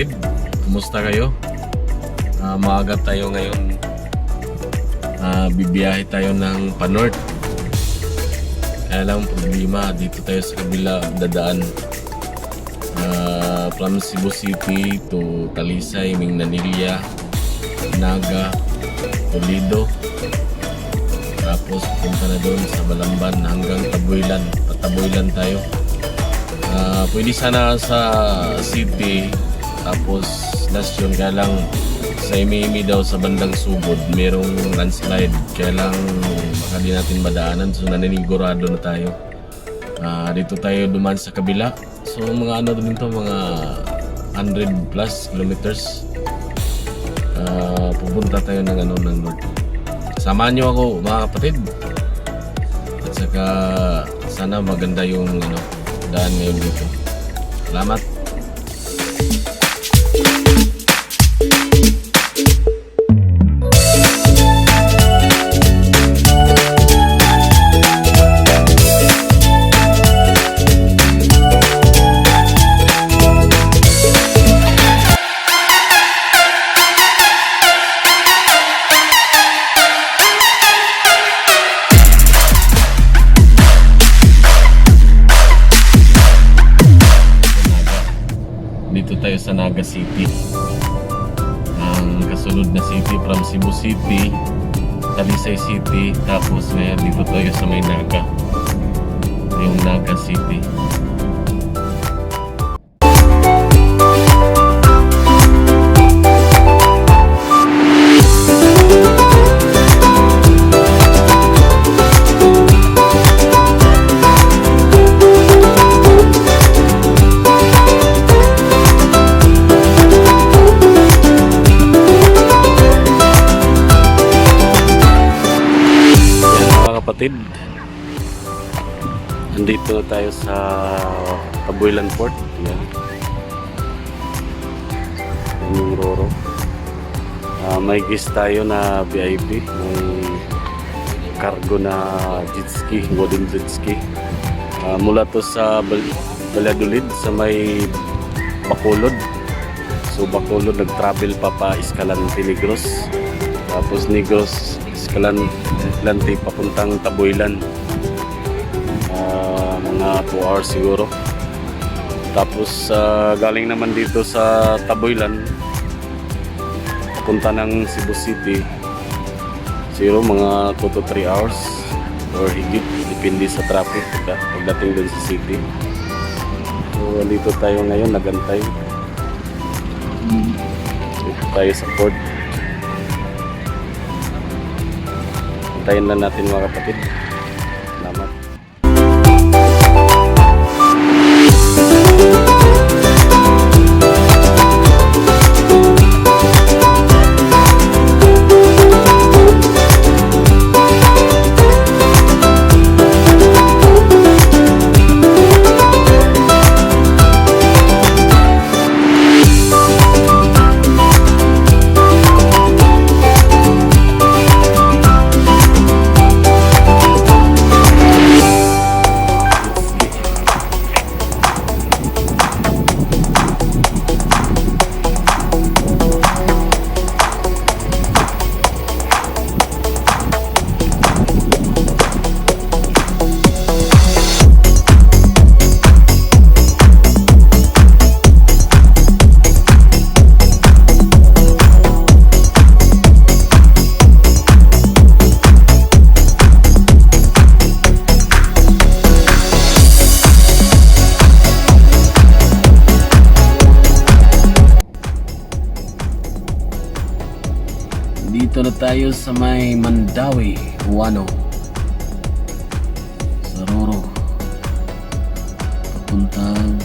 kapatid, kumusta kayo? Maaga tayo ngayon. Bibiyahe tayo ng pa-north. Kaya lang problema, dito tayo sa kabila dadaan. From Cebu City to Talisay, Mindanilla, Naga, Toledo. Tapos punta na doon sa Balamban hanggang Taboylan. Pataboylan tayo. Pwede sana sa city, tapos last yun, kaya lang sa Imimi daw sa bandang Sugod merong landslide, kaya lang baka di natin madaanan, so naninigurado na tayo. Dito tayo duman sa kabila, so mga ano din to, mga 100 plus kilometers. Pupunta tayo ng north. Samahan nyo ako mga kapatid, at saka sana maganda yung daan ngayon dito. Salamat. Dito tayo sa Naga City, ang kasunod na city from Cebu City, Talisay City, tapos ngayon dito tayo sa may Naga, yung Naga City. Kapatid, andito na tayo sa Taboylan Port. Yan yung Roro. May guest tayo na VIP, may cargo na jet ski, golden jet ski. Mula to sa Valladolid sa may Bacolod. So Bacolod nag-travel pa Escalante, Negros, tapos Negros Escalante papuntang Taboylan, mga 2 hours siguro. Tapos galing naman dito sa Taboylan papunta ng Cebu City, siguro mga 2 to 3 hours or higit, depende sa traffic pagdating dun sa city. So dito tayo ngayon, nagantay dito tayo sa port. Antayin lang natin mga kapatid. Salamat. Dito na tayo sa may Mandawi, Huano, sa Roro, papuntang